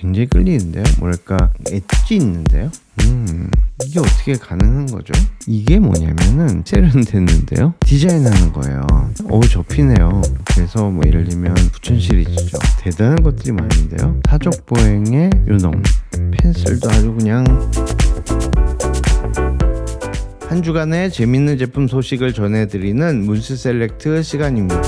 굉장히 끌리는데요. 뭐랄까 엣지 있는데요. 이게 어떻게 가능한 거죠? 이게 뭐냐면은 세련됐는데요. 디자인하는 거예요. 접히네요. 그래서 뭐 예를 들면 부천 시리즈죠. 대단한 것들이 많은데요. 사족 보행의 요놈 펜슬도 아주 그냥. 한 주간의 재밌는 제품 소식을 전해드리는 문스 셀렉트 시간입니다.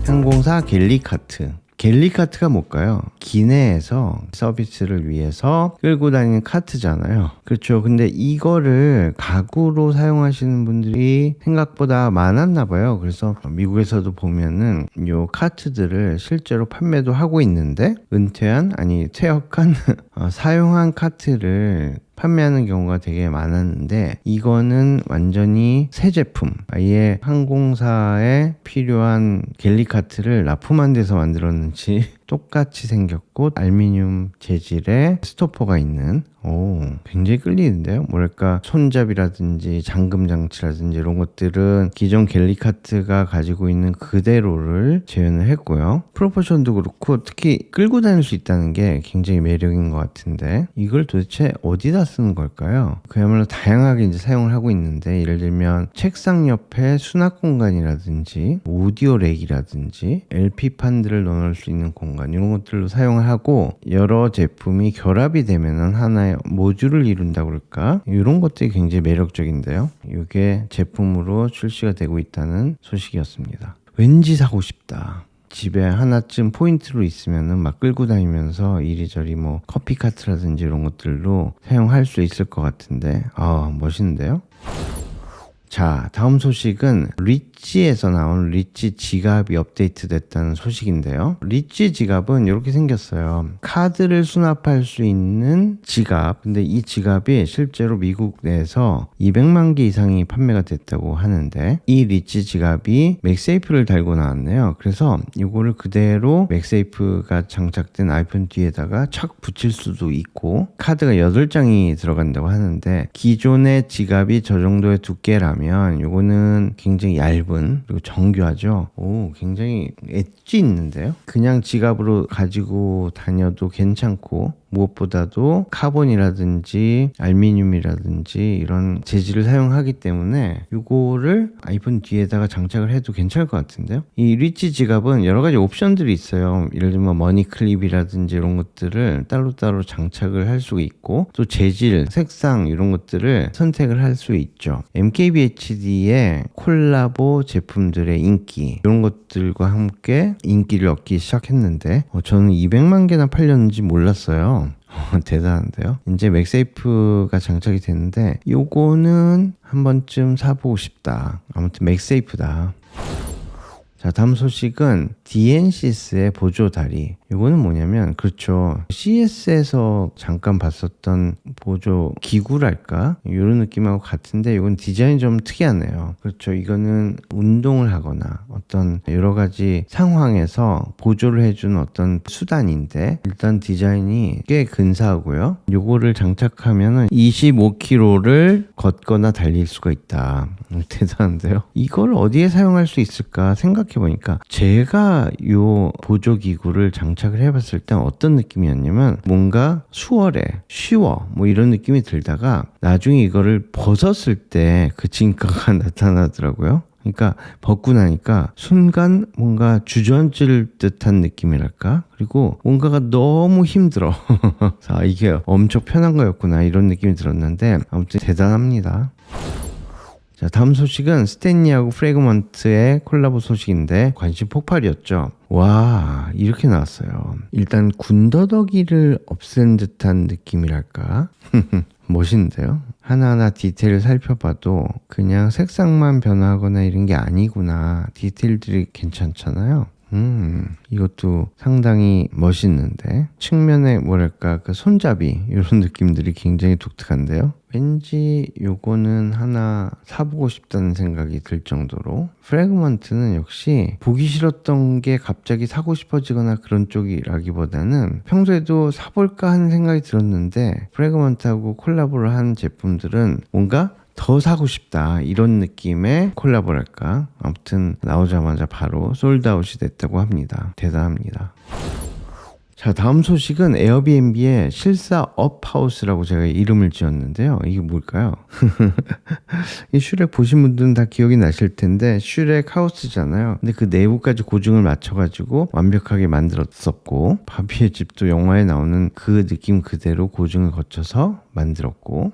항공사 갤리카트. 갤리카트가 뭘까요? 기내에서 서비스를 위해서 끌고 다니는 카트잖아요. 그렇죠. 근데 이거를 가구로 사용하시는 분들이 생각보다 많았나 봐요. 그래서 미국에서도 보면은 요 카트들을 실제로 판매도 하고 있는데 퇴역한 사용한 카트를 판매하는 경우가 되게 많았는데, 이거는 완전히 새 제품, 아예 항공사에 필요한 갤리카트를 납품한 데서 만들었는지 똑같이 생겼고 알루미늄 재질의 스토퍼가 있는, 굉장히 끌리는데요. 뭐랄까 손잡이라든지 잠금 장치라든지 이런 것들은 기존 갤리카트가 가지고 있는 그대로를 재현을 했고요. 프로포션도 그렇고 특히 끌고 다닐 수 있다는 게 굉장히 매력인 것 같은데, 이걸 도대체 어디다 쓰는 걸까요? 그야말로 다양하게 이제 사용을 하고 있는데, 예를 들면 책상 옆에 수납 공간이라든지 오디오 렉이라든지 LP판들을 넣어놓을 수 있는 공간, 이런 것들로 사용을 하고, 여러 제품이 결합이 되면은 하나의 모듈을 이룬다고 그럴까? 이런 것들이 굉장히 매력적인데요. 이게 제품으로 출시가 되고 있다는 소식이었습니다. 왠지 사고 싶다. 집에 하나쯤 포인트로 있으면은 막 끌고 다니면서 이리저리 뭐 커피카트라든지 이런 것들로 사용할 수 있을 것 같은데, 멋있는데요? 자, 다음 소식은 리치에서 나온 리치 지갑이 업데이트 됐다는 소식인데요. 리치 지갑은 이렇게 생겼어요. 카드를 수납할 수 있는 지갑. 근데 이 지갑이 실제로 미국 내에서 200만 개 이상이 판매가 됐다고 하는데, 이 리치 지갑이 맥세이프를 달고 나왔네요. 그래서 이거를 그대로 맥세이프가 장착된 아이폰 뒤에다가 착 붙일 수도 있고, 카드가 8장이 들어간다고 하는데, 기존의 지갑이 저 정도의 두께라면 요거는 굉장히 얇은, 그리고 정교하죠. 굉장히 엣지 있는데요. 그냥 지갑으로 가지고 다녀도 괜찮고, 무엇보다도 카본이라든지 알루미늄이라든지 이런 재질을 사용하기 때문에 이거를 아이폰 뒤에다가 장착을 해도 괜찮을 것 같은데요. 이 리치 지갑은 여러 가지 옵션들이 있어요. 예를 들면 머니 클립이라든지 이런 것들을 따로따로 장착을 할 수 있고, 또 재질, 색상 이런 것들을 선택을 할 수 있죠. MKBHD의 콜라보 제품들의 인기, 이런 것들과 함께 인기를 얻기 시작했는데, 저는 200만 개나 팔렸는지 몰랐어요. 대단한데요. 이제 맥세이프가 장착이 됐는데, 요거는 한 번쯤 사보고 싶다. 아무튼 맥세이프다. 자, 다음 소식은 DN시스의 보조 다리. 이거는 뭐냐면, 그렇죠, CES에서 잠깐 봤었던 보조 기구랄까? 이런 느낌하고 같은데, 이건 디자인이 좀 특이하네요. 그렇죠, 이거는 운동을 하거나 어떤 여러 가지 상황에서 보조를 해주는 어떤 수단인데, 일단 디자인이 꽤 근사하고요. 요거를 장착하면은 25km를 걷거나 달릴 수가 있다. 대단한데요? 이걸 어디에 사용할 수 있을까 생각해보니까, 제가 요 보조기구를 장착을 해봤을 때 어떤 느낌이었냐면, 뭔가 수월해, 쉬워, 뭐 이런 느낌이 들다가 나중에 이거를 벗었을 때 그 진가가 나타나더라고요. 그러니까 벗고 나니까 순간 뭔가 주저앉을 듯한 느낌이랄까? 그리고 뭔가가 너무 힘들어. 이게 엄청 편한 거였구나, 이런 느낌이 들었는데, 아무튼 대단합니다. 자, 다음 소식은 스탠리하고 프래그먼트의 콜라보 소식인데, 관심 폭발이었죠. 와, 이렇게 나왔어요. 일단 군더더기를 없앤 듯한 느낌이랄까? 멋있는데요? 하나하나 디테일을 살펴봐도 그냥 색상만 변화하거나 이런 게 아니구나. 디테일들이 괜찮잖아요. 이것도 상당히 멋있는데, 측면에 뭐랄까 그 손잡이 이런 느낌들이 굉장히 독특한데요. 왠지 요거는 하나 사보고 싶다는 생각이 들 정도로, 프래그먼트는 역시 보기 싫었던 게 갑자기 사고 싶어지거나 그런 쪽이라기보다는 평소에도 사볼까 하는 생각이 들었는데, 프래그먼트하고 콜라보를 한 제품들은 뭔가 더 사고 싶다, 이런 느낌의 콜라보랄까. 아무튼 나오자마자 바로 솔드아웃이 됐다고 합니다. 대단합니다. 자, 다음 소식은 에어비앤비의 실사 업하우스라고 제가 이름을 지었는데요. 이게 뭘까요? 이 슈렉 보신 분들은 다 기억이 나실 텐데 슈렉 하우스잖아요. 근데 그 내부까지 고증을 맞춰가지고 완벽하게 만들었었고, 바비의 집도 영화에 나오는 그 느낌 그대로 고증을 거쳐서 만들었고,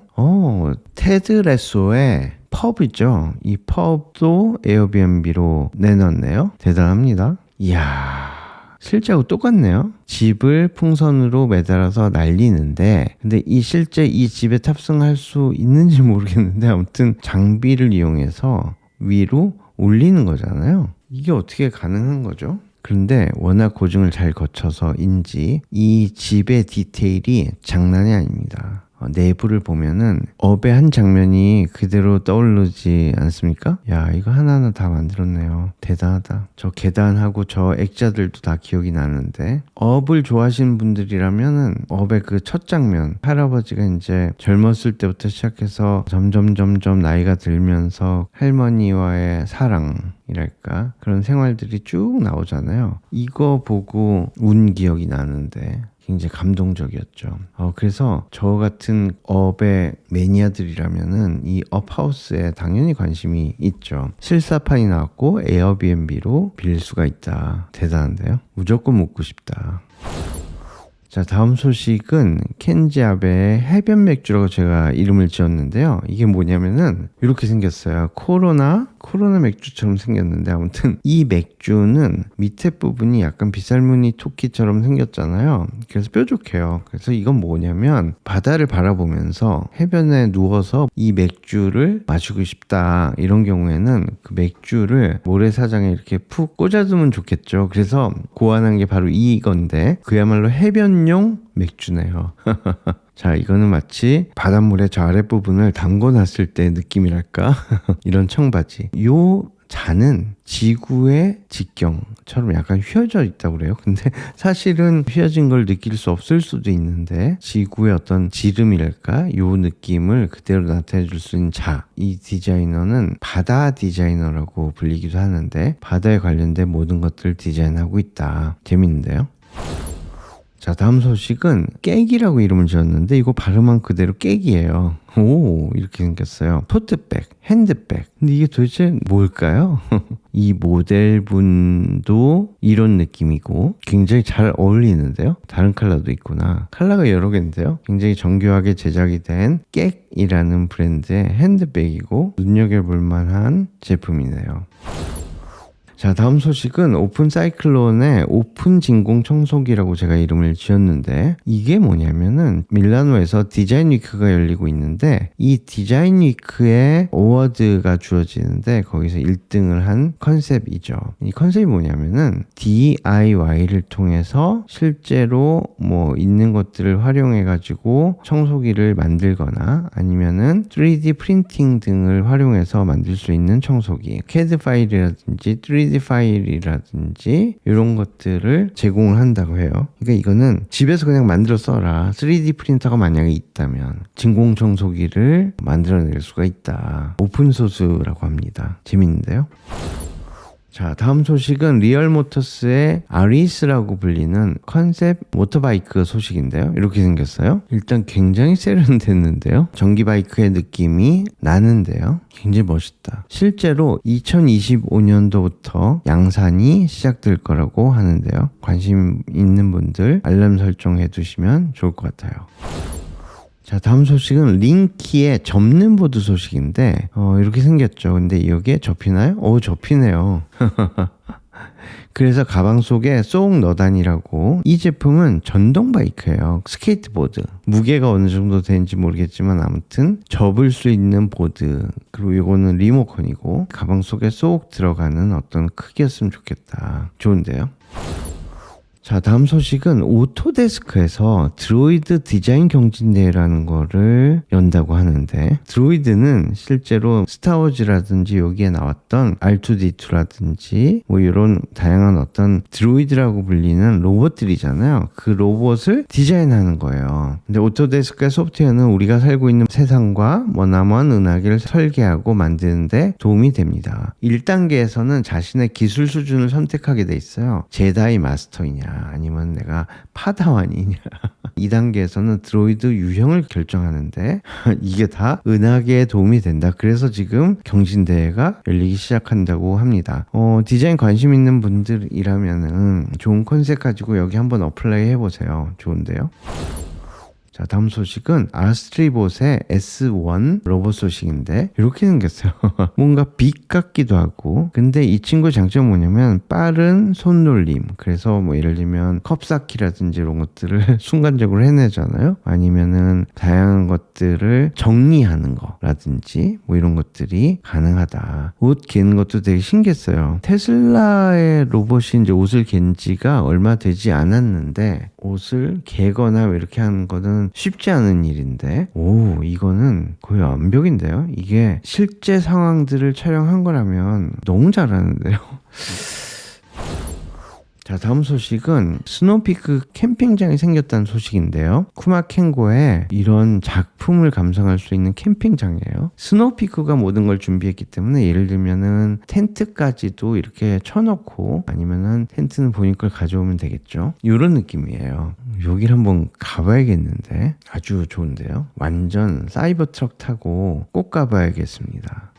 테드 레소의 펍이죠. 이 펍도 에어비앤비로 내놨네요. 대단합니다. 이야, 실제하고 똑같네요. 집을 풍선으로 매달아서 날리는데, 근데 실제 이 집에 탑승할 수 있는지 모르겠는데, 아무튼 장비를 이용해서 위로 올리는 거잖아요. 이게 어떻게 가능한 거죠? 그런데 워낙 고증을 잘 거쳐서인지 이 집의 디테일이 장난이 아닙니다. 내부를 보면은 업의 한 장면이 그대로 떠오르지 않습니까? 야, 이거 하나하나 다 만들었네요. 대단하다. 저 계단하고 저 액자들도 다 기억이 나는데, 업을 좋아하시는 분들이라면은 업의 그 첫 장면, 할아버지가 이제 젊었을 때부터 시작해서 점점 나이가 들면서 할머니와의 사랑이랄까, 그런 생활들이 쭉 나오잖아요. 이거 보고 운 기억이 나는데 굉장히 감동적이었죠. 그래서 저 같은 업의 매니아들이라면은 이 업하우스에 당연히 관심이 있죠. 실사판이 나왔고 에어비앤비로 빌릴 수가 있다. 대단한데요? 무조건 묵고 싶다. 자, 다음 소식은 켄지 아베의 해변 맥주라고 제가 이름을 지었는데요. 이게 뭐냐면은 이렇게 생겼어요. 코로나 맥주처럼 생겼는데, 아무튼 이 맥주는 밑에 부분이 약간 빗살무늬 토끼처럼 생겼잖아요. 그래서 뾰족해요. 그래서 이건 뭐냐면 바다를 바라보면서 해변에 누워서 이 맥주를 마시고 싶다, 이런 경우에는 그 맥주를 모래사장에 이렇게 푹 꽂아두면 좋겠죠. 그래서 고안한 게 바로 이건데, 그야말로 해변용 맥주네요. 자, 이거는 마치 바닷물의 저 아랫부분을 담궈놨을 때 느낌이랄까? 이런 청바지. 요 잔은 지구의 직경처럼 약간 휘어져 있다고 그래요. 근데 사실은 휘어진 걸 느낄 수 없을 수도 있는데, 지구의 어떤 지름이랄까, 요 느낌을 그대로 나타내 줄 수 있는 이 디자이너는 바다 디자이너라고 불리기도 하는데, 바다에 관련된 모든 것들을 디자인하고 있다. 재밌는데요? 자, 다음 소식은 깨기라고 이름을 지었는데, 이거 발음한 그대로 깨기예요. 오, 이렇게 생겼어요. 토트백, 핸드백. 근데 이게 도대체 뭘까요? 이 모델분도 이런 느낌이고 굉장히 잘 어울리는데요. 다른 컬러도 있구나. 컬러가 여러 개인데요. 굉장히 정교하게 제작이 된 깨이라는 브랜드의 핸드백이고 눈여겨볼 만한 제품이네요. 자, 다음 소식은 오픈 사이클론의 오픈 진공 청소기라고 제가 이름을 지었는데, 이게 뭐냐면은 밀라노에서 디자인 위크가 열리고 있는데, 이 디자인 위크에 어워드가 주어지는데 거기서 1등을 한 컨셉이죠. 이 컨셉이 뭐냐면은 DIY를 통해서 실제로 뭐 있는 것들을 활용해 가지고 청소기를 만들거나, 아니면은 3D 프린팅 등을 활용해서 만들 수 있는 청소기, CAD 파일이라든지 3D 파일이라든지 이런 것들을 제공을 한다고 해요. 그러니까 이거는 집에서 그냥 만들어 써라. 3D 프린터가 만약에 있다면 진공 청소기를 만들어낼 수가 있다. 오픈소스라고 합니다. 재밌는데요? 자, 다음 소식은 리얼모터스의 아리스라고 불리는 컨셉 모터바이크 소식인데요. 이렇게 생겼어요. 일단 굉장히 세련됐는데요. 전기바이크의 느낌이 나는데요. 굉장히 멋있다. 실제로 2025년도부터 양산이 시작될 거라고 하는데요. 관심 있는 분들 알람 설정해 두시면 좋을 것 같아요. 자, 다음 소식은 링키의 접는 보드 소식인데, 이렇게 생겼죠. 근데 이게 접히나요? 접히네요. 그래서 가방 속에 쏙 넣어다니라고. 이 제품은 전동 바이크예요. 스케이트보드. 무게가 어느 정도 되는지 모르겠지만 아무튼 접을 수 있는 보드. 그리고 이거는 리모컨이고 가방 속에 쏙 들어가는 어떤 크기였으면 좋겠다. 좋은데요? 자, 다음 소식은 오토데스크에서 드로이드 디자인 경진대회라는 거를 연다고 하는데, 드로이드는 실제로 스타워즈라든지 여기에 나왔던 R2D2라든지 뭐 이런 다양한 어떤 드로이드라고 불리는 로봇들이잖아요. 그 로봇을 디자인하는 거예요. 근데 오토데스크의 소프트웨어는 우리가 살고 있는 세상과 머나먼 은하계를 설계하고 만드는데 도움이 됩니다. 1단계에서는 자신의 기술 수준을 선택하게 돼 있어요. 제다이 마스터이냐, 드로이드냐 아니면 내가 파다완이냐. 2단계에서는 드로이드 유형을 결정하는데 이게 다 은하계에 도움이 된다. 그래서 지금 경신대회가 열리기 시작한다고 합니다. 디자인 관심 있는 분들이라면은 좋은 컨셉 가지고 여기 한번 어플라이 해보세요. 좋은데요? 자, 다음 소식은 아스트리봇의 S1 로봇 소식인데 이렇게 생겼어요. 뭔가 빛 같기도 하고, 근데 이 친구의 장점은 뭐냐면 빠른 손놀림. 그래서 뭐 예를 들면 컵 쌓기라든지 이런 것들을 순간적으로 해내잖아요. 아니면은 다양한 것들을 정리하는 거라든지 뭐 이런 것들이 가능하다. 옷 개는 것도 되게 신기했어요. 테슬라의 로봇이 이제 옷을 갠 지가 얼마 되지 않았는데 옷을 개거나 이렇게 하는 거는 쉽지 않은 일인데, 이거는 거의 완벽인데요. 이게 실제 상황들을 촬영한 거라면 너무 잘하는데요. 자, 다음 소식은 스노우피크 캠핑장이 생겼다는 소식인데요. 쿠마켄고에 이런 작품을 감상할 수 있는 캠핑장이에요. 스노우피크가 모든 걸 준비했기 때문에 예를 들면은 텐트까지도 이렇게 쳐놓고 아니면은 텐트는 본인 걸 가져오면 되겠죠. 이런 느낌이에요. 여기를 한번 가봐야겠는데 아주 좋은데요. 완전 사이버 트럭 타고 꼭 가봐야겠습니다.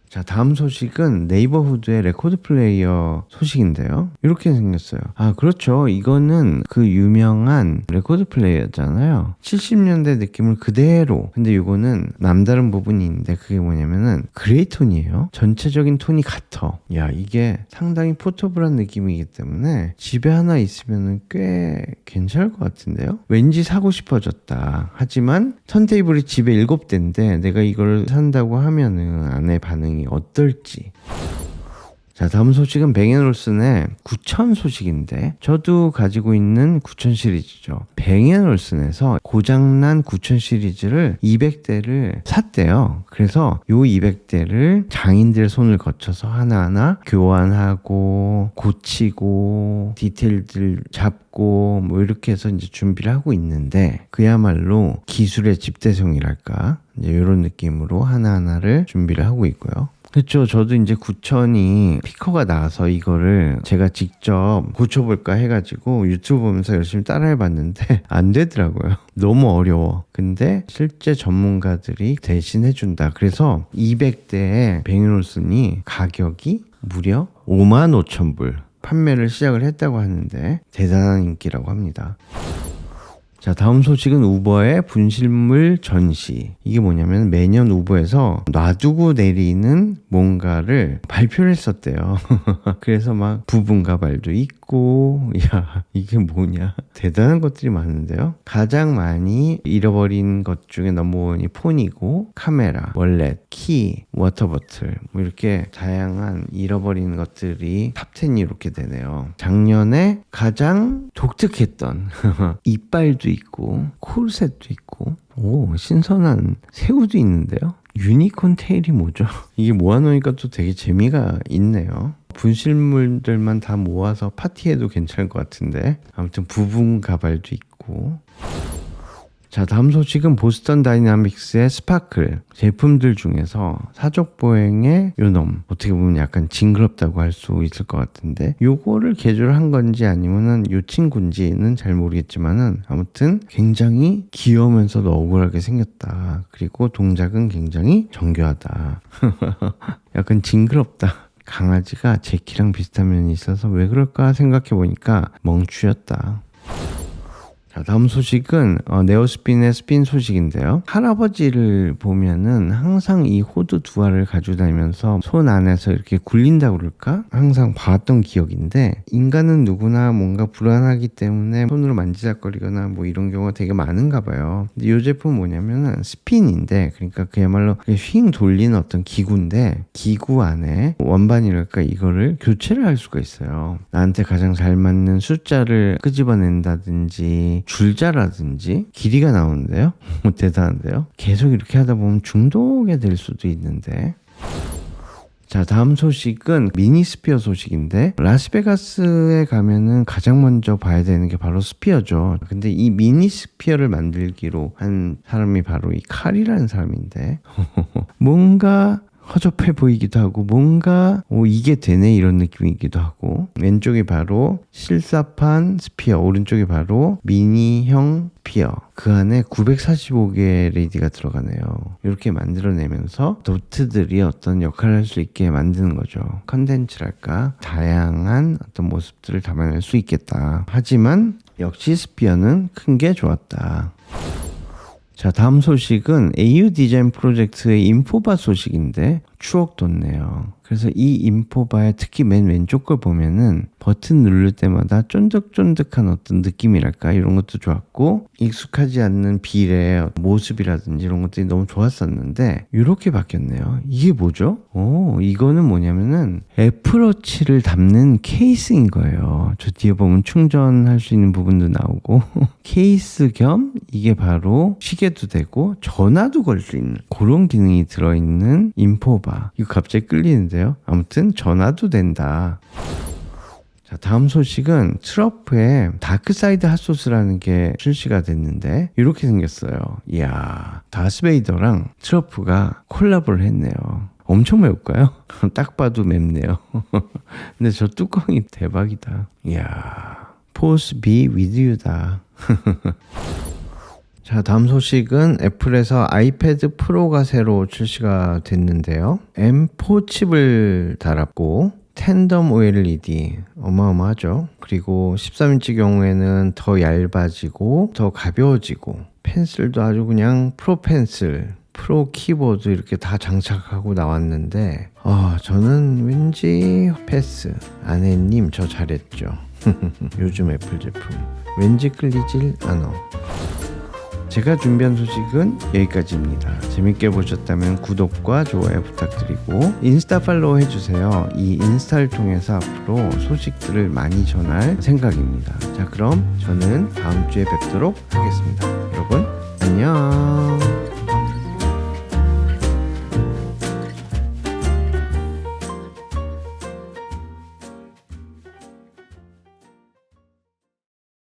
자, 다음 소식은 네이버후드의 레코드 플레이어 소식인데요. 이렇게 생겼어요. 아, 그렇죠. 이거는 그 유명한 레코드 플레이어잖아요. 70년대 느낌을 그대로. 근데 이거는 남다른 부분이 있는데 그게 뭐냐면은 그레이톤이에요. 전체적인 톤이 같아. 야, 이게 상당히 포터블한 느낌이기 때문에 집에 하나 있으면 꽤 괜찮을 것 같은데요. 왠지 사고 싶어졌다. 하지만 턴테이블이 집에 7대인데 내가 이걸 산다고 하면은 아내 반응이 어떨지. 자, 다음 소식은 뱅앤올슨의 9000 소식인데 저도 가지고 있는 9000 시리즈죠. 뱅앤올슨에서 고장난 9000 시리즈를 200대를 샀대요. 그래서 요 200대를 장인들 손을 거쳐서 하나하나 교환하고 고치고 디테일들 잡고 뭐 이렇게 해서 이제 준비를 하고 있는데 그야말로 기술의 집대성이랄까 이제 이런 느낌으로 하나하나를 준비를 하고 있고요. 그렇죠. 저도 이제 9000이 피커가 나와서 이거를 제가 직접 고쳐볼까 해가지고 유튜브 보면서 열심히 따라해봤는데 안 되더라고요. 너무 어려워. 근데 실제 전문가들이 대신 해준다. 그래서 200대의 뱅앤올슨이 가격이 무려 55,000불 판매를 시작을 했다고 하는데 대단한 인기라고 합니다. 자, 다음 소식은 우버의 분실물 전시. 이게 뭐냐면 매년 우버에서 놔두고 내리는 뭔가를 발표를 했었대요. 그래서 막 부분 가발도 있고, 야, 이게 뭐냐. 대단한 것들이 많은데요. 가장 많이 잃어버린 것 중에 넘버원이 폰이고, 카메라, 월렛, 키, 워터버틀, 뭐 이렇게 다양한 잃어버린 것들이 탑10이 이렇게 되네요. 작년에 가장 독특했던 이빨도 있고 콜셋도 있고 신선한 새우도 있는데요. 유니콘 테일이 뭐죠? 이게 모아놓으니까 또 되게 재미가 있네요. 분실물들만 다 모아서 파티해도 괜찮을 것 같은데 아무튼 부분 가발도 있고. 자, 다음 소식은 보스턴 다이나믹스의 스파클 제품들 중에서 사족보행의 요놈, 어떻게 보면 약간 징그럽다고 할 수 있을 것 같은데 요거를 개조한 건지 아니면은 요 친구인지는 잘 모르겠지만은 아무튼 굉장히 귀여우면서도 억울하게 생겼다. 그리고 동작은 굉장히 정교하다. 약간 징그럽다. 강아지가 제키랑 비슷한 면이 있어서 왜 그럴까 생각해 보니까 멍추였다. 자, 다음 소식은 네오스핀의 스핀 소식인데요. 할아버지를 보면은 항상 이 호두 두 알을 가지고 다니면서 손 안에서 이렇게 굴린다고 그럴까? 항상 봐왔던 기억인데 인간은 누구나 뭔가 불안하기 때문에 손으로 만지작거리거나 뭐 이런 경우가 되게 많은가 봐요. 근데 이 제품은 뭐냐면은 스핀인데 그러니까 그야말로 휙 돌리는 어떤 기구인데 기구 안에 원반이랄까 이거를 교체를 할 수가 있어요. 나한테 가장 잘 맞는 숫자를 끄집어낸다든지 줄자라든지 길이가 나오는데요. 대단한데요. 계속 이렇게 하다 보면 중독이 될 수도 있는데. 자, 다음 소식은 미니스피어 소식인데 라스베가스에 가면은 가장 먼저 봐야 되는 게 바로 스피어죠. 근데 이 미니스피어를 만들기로 한 사람이 바로 이 칼이라는 사람인데 뭔가 허접해 보이기도 하고 뭔가 이게 되네 이런 느낌이기도 하고, 왼쪽이 바로 실사판 스피어, 오른쪽이 바로 미니형 스피어, 그 안에 945개의 레디가 들어가네요. 이렇게 만들어내면서 노트들이 어떤 역할을 할 수 있게 만드는 거죠. 컨텐츠랄까, 다양한 어떤 모습들을 담아낼 수 있겠다. 하지만 역시 스피어는 큰 게 좋았다. 자, 다음 소식은 AU 디자인 프로젝트의 인포바 소식인데 추억 돋네요. 그래서 이 인포바의 특히 맨 왼쪽 걸 보면은 버튼 누를 때마다 쫀득쫀득한 어떤 느낌이랄까, 이런 것도 좋았고, 익숙하지 않는 빌의 모습이라든지 이런 것들이 너무 좋았었는데 이렇게 바뀌었네요. 이게 뭐죠? 이거는 뭐냐면은 애플워치를 담는 케이스인 거예요. 저 뒤에 보면 충전할 수 있는 부분도 나오고 케이스 겸 이게 바로 시계도 되고 전화도 걸 수 있는 그런 기능이 들어있는 인포바. 이거 갑자기 끌리는데요. 아무튼 전화도 된다. 자, 다음 소식은 트러프의 다크사이드 핫소스라는 게 출시가 됐는데 이렇게 생겼어요. 이야, 다스베이더랑 트러프가 콜라보를 했네요. 엄청 매울까요? 딱 봐도 맵네요. 근데 저 뚜껑이 대박이다. 이야, Force be with you다. 자, 다음 소식은 애플에서 아이패드 프로가 새로 출시가 됐는데요. M4 칩을 달았고 텐덤 OLED, 어마어마하죠. 그리고 13인치 경우에는 더 얇아지고 더 가벼워지고, 펜슬도 아주 그냥 프로 펜슬, 프로 키보드 이렇게 다 장착하고 나왔는데 저는 왠지 패스. 아내님 저 잘했죠. 요즘 애플 제품 왠지 끌리질 않아. 제가 준비한 소식은 여기까지입니다. 재밌게 보셨다면 구독과 좋아요 부탁드리고 인스타 팔로우 해주세요. 이 인스타를 통해서 앞으로 소식들을 많이 전할 생각입니다. 자, 그럼 저는 다음 주에 뵙도록 하겠습니다. 여러분 안녕.